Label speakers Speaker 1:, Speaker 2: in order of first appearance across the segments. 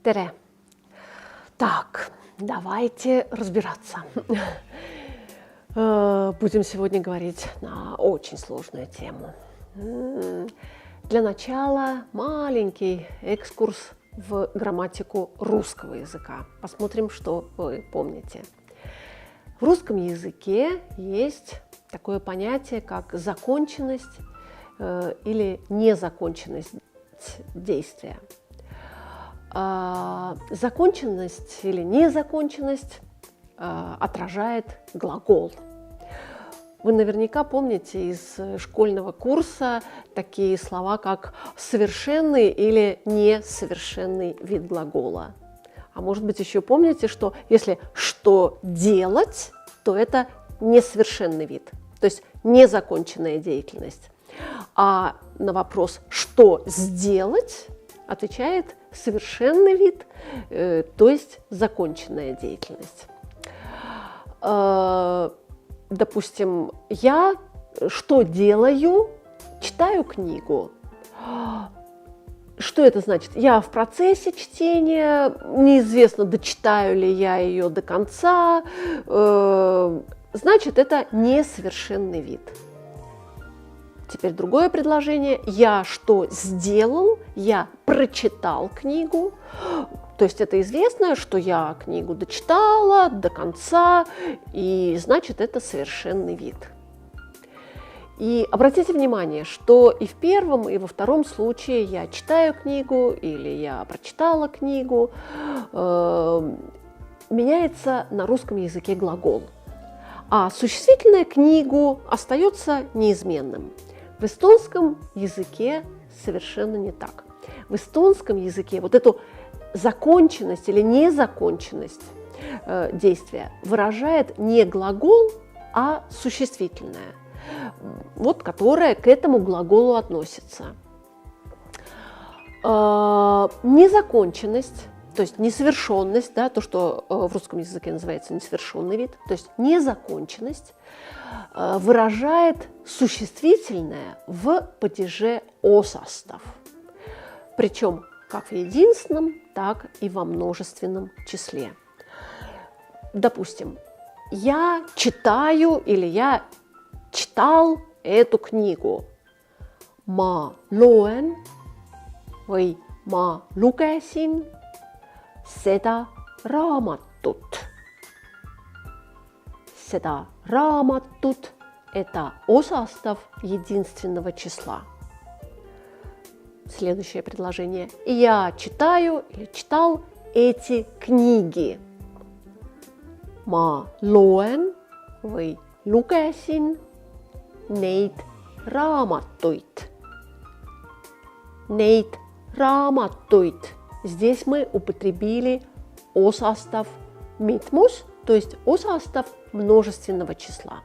Speaker 1: Тере. Так, давайте разбираться. Будем сегодня говорить на очень сложную тему. Для начала маленький экскурс в грамматику русского языка. Посмотрим, что вы помните. В русском языке есть такое понятие, как законченность или незаконченность действия. Законченность или незаконченность отражает глагол. Вы наверняка помните из школьного курса такие слова, как совершенный или несовершенный вид глагола. А может быть, еще помните, что если «что делать», то это несовершенный вид, то есть незаконченная деятельность. А на вопрос «что сделать» отвечает совершенный вид, то есть законченная деятельность. Допустим, я что делаю? Читаю книгу. Что это значит? Я в процессе чтения, неизвестно, дочитаю ли я ее до конца, значит, это несовершенный вид. Теперь другое предложение. Я что сделал? Я прочитал книгу. То есть это известно, что я книгу дочитала до конца, и значит, это совершенный вид. И обратите внимание, что и в первом, и во втором случае я читаю книгу или я прочитала книгу, меняется на русском языке глагол. А существительное книгу остается неизменным. В эстонском языке совершенно не так. В эстонском языке вот эту законченность или незаконченность действия выражает не глагол, а существительное, вот, которое к этому глаголу относится. Незаконченность, то есть несовершенность, да, то, что в русском языке называется несовершенный вид, то есть незаконченность выражает существительное в падеже осастав. Причем как в единственном, так и во множественном числе. Допустим, я читаю или я читал эту книгу. Ma loen või ma lugesin seda raamatut. Seda raamatut – это осастав единственного числа. Следующее предложение. Я читаю или читал эти книги. Ma loen või lugesin neid raamatuid. Neid raamatuid. Здесь мы употребили осастав mitmus, то есть осастав множественного числа.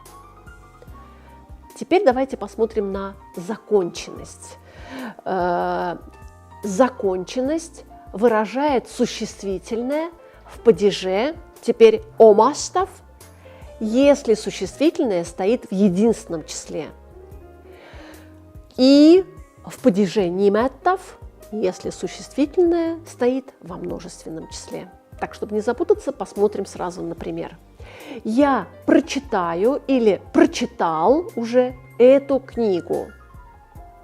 Speaker 1: Теперь давайте посмотрим на законченность. Законченность выражает существительное в падеже, теперь омастав, если существительное стоит в единственном числе. И в падеже ниметтав, если существительное стоит во множественном числе. Так, чтобы не запутаться, посмотрим сразу на пример. Я прочитаю или прочитал уже эту книгу.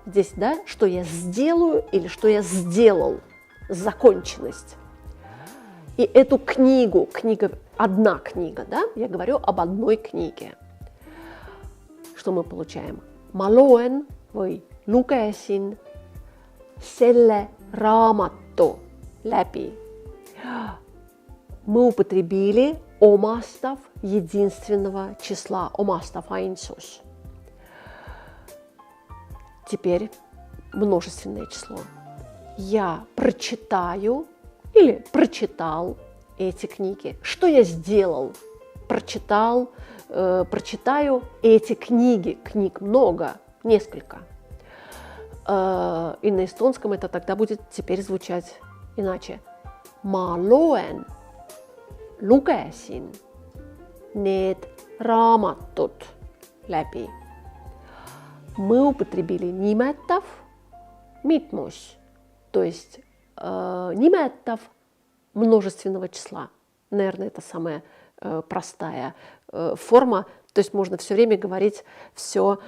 Speaker 1: Здесь, да, что я сделаю или что я сделал, законченность. И эту книгу, одна книга, да, я говорю об одной книге. Что мы получаем? Ma loen või lugesin selle raamatu läbi. Мы употребили омастав единственного числа, омастав ainsus. Теперь множественное число. Я прочитаю или прочитал эти книги. Что я сделал? Прочитал, прочитаю эти книги. Книг много, несколько. И на эстонском это тогда будет теперь звучать иначе. Ma loen, lugesin need raamatud läbi. Мы употребили nimetав mitmus, то есть nimetав множественного числа. Наверное, это самая простая форма. То есть можно все время говорить все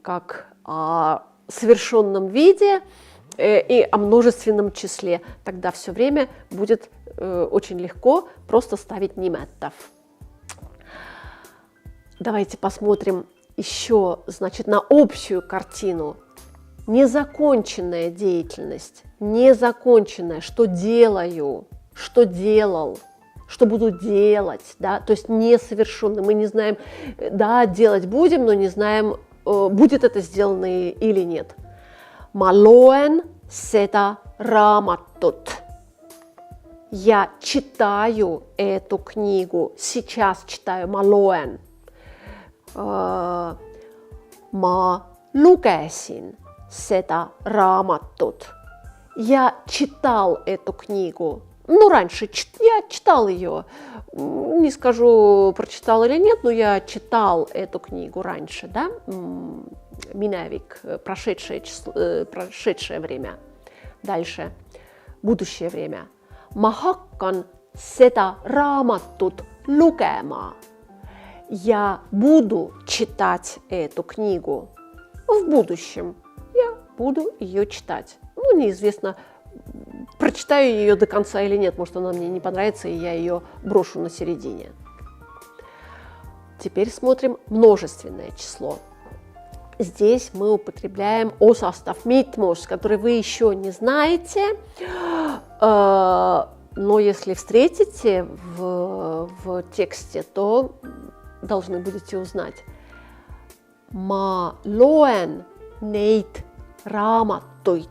Speaker 1: как о совершенном виде и о множественном числе. Тогда все время будет очень легко просто ставить ниметтав. Давайте посмотрим еще, значит, на общую картину. Незаконченная деятельность, незаконченная, что делаю, что делал, что буду делать, да, то есть несовершенный. Мы не знаем, да, делать будем, но не знаем, будет это сделано или нет. Малоэн сета раматтут. Я читаю эту книгу, сейчас читаю малоэн. Ма lugesin seda raamatut. Я читал эту книгу. Ну, раньше я читал ее. Не скажу, прочитал или нет, но я читал эту книгу раньше, да? Минавик, прошедшее время. Дальше, будущее время. Ma hakkan seda raamatut lugema. Я буду читать эту книгу в будущем. Я буду ее читать. Ну, неизвестно, прочитаю ее до конца или нет. Может, она мне не понравится, и я ее брошу на середине. Теперь смотрим множественное число. Здесь мы употребляем осастав митмус, который вы еще не знаете. Но если встретите в тексте, то должны будете узнать. Ma loen neid raamatuid.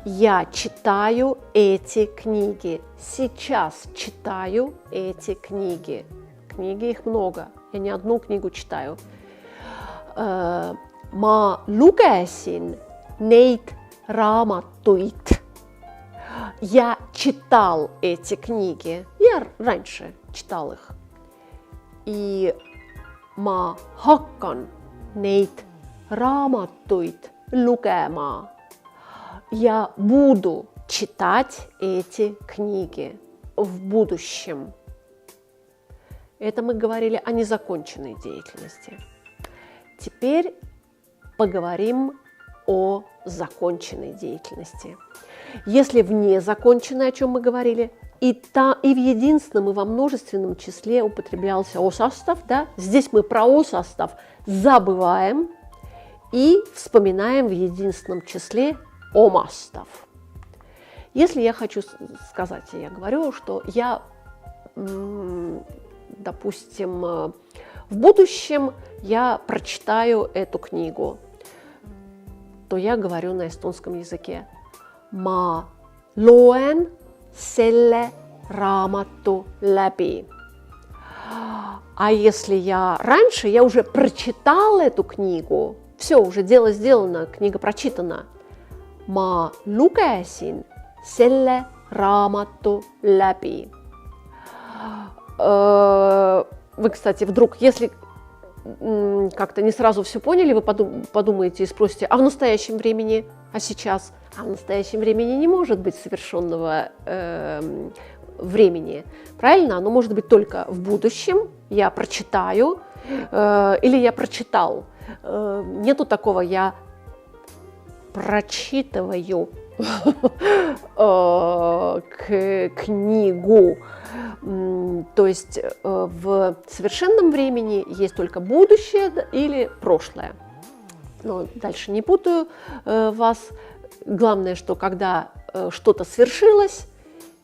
Speaker 1: Я читаю эти книги. Сейчас читаю эти книги. Книги их много. Я не одну книгу читаю. Ma lugesin neid raamatuid. Я читал эти книги. Я раньше читал их. И ma hakkan neid raamatuid lugema. Я буду читать эти книги в будущем. Это мы говорили о незаконченной деятельности. Теперь поговорим о законченной деятельности. Если в незаконченной, о чем мы говорили, и в единственном, и во множественном числе употреблялся осастав, да? Здесь мы про осастав забываем и вспоминаем в единственном числе омастав. Если я хочу сказать, я говорю, что я, допустим, в будущем я прочитаю эту книгу, то я говорю на эстонском языке «Ma loen selle raamatu läbi». А если я раньше, я уже прочитал эту книгу, все, уже дело сделано, книга прочитана. Ma lugesin selle raamatu läbi. Вы, кстати, вдруг, если как-то не сразу все поняли, вы подумаете и спросите, а в настоящем времени, а сейчас? А в настоящем времени не может быть совершенного времени. Правильно? Оно может быть только в будущем. Я прочитаю или я прочитал. Нету такого «я прочитываю книгу». То есть в совершенном времени есть только будущее или прошлое. Но дальше не путаю вас. Главное, что когда что-то свершилось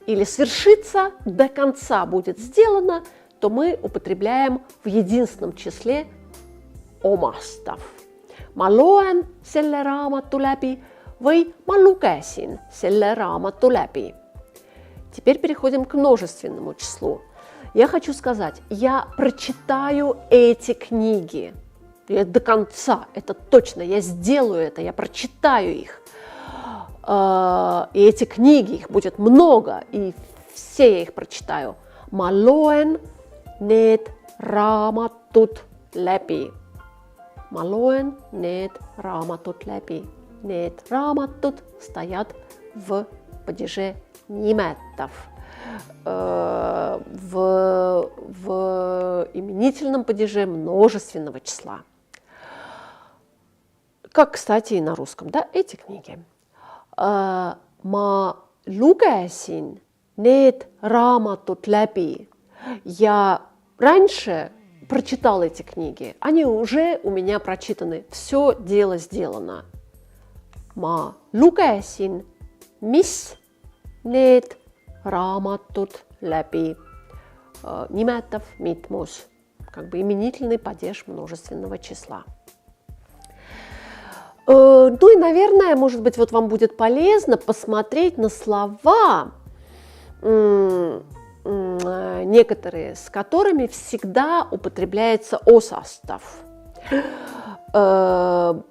Speaker 1: или свершится, до конца будет сделано, то мы употребляем в единственном числе омастав. Ma loen selle raamatu läbi või ma lugesin selle raamatu läbi. Теперь переходим к множественному числу. Я хочу сказать, я прочитаю эти книги. До конца, это точно, я сделаю это, я прочитаю их. И эти книги, их будет много, и все я их прочитаю. Ma loen need raamatud läbi. Ma loen need raamatud läbi. Need raamatud стоят в падеже nimettav в именительном падеже множественного числа. Как, кстати, и на русском, да, эти книги. Ma lugesin need raamatud läbi. Я раньше прочитал эти книги, они уже у меня прочитаны, все дело сделано. Ma lugesin, mis need raamatud läbi. Nimetav mitmus, как бы именительный падеж множественного числа. Ну и, наверное, может быть, вот вам будет полезно посмотреть на слова, некоторые с которыми всегда употребляется осостав. То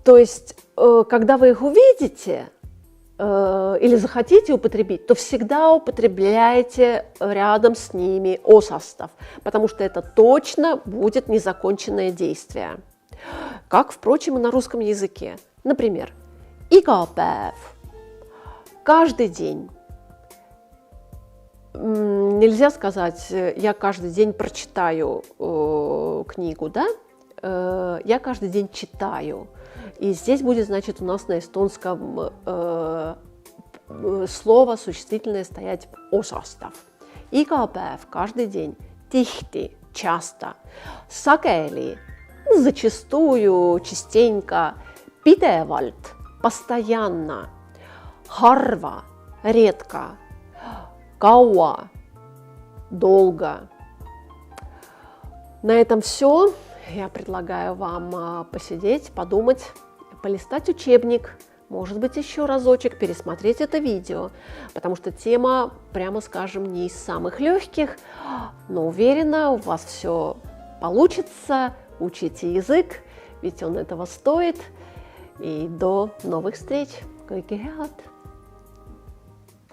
Speaker 1: есть, когда вы их увидите или захотите употребить, то всегда употребляйте рядом с ними осостав, потому что это точно будет незаконченное действие. Как, впрочем, и на русском языке. Например, iga päev, каждый день. Нельзя сказать, я каждый день прочитаю книгу, да? Я каждый день читаю. И здесь будет, значит, у нас на эстонском слово существительное стоять осостав. Iga päev, каждый день. Tihti, часто. Sageli, зачастую, частенько. Pidevalt, постоянно. Harva, редко. Kaua, долго. На этом все. Я предлагаю вам посидеть, подумать, полистать учебник, может быть, еще разочек пересмотреть это видео, потому что тема, прямо скажем, не из самых легких, но уверена, у вас все получится. Учите язык, ведь он этого стоит. И до новых встреч. Kõike head!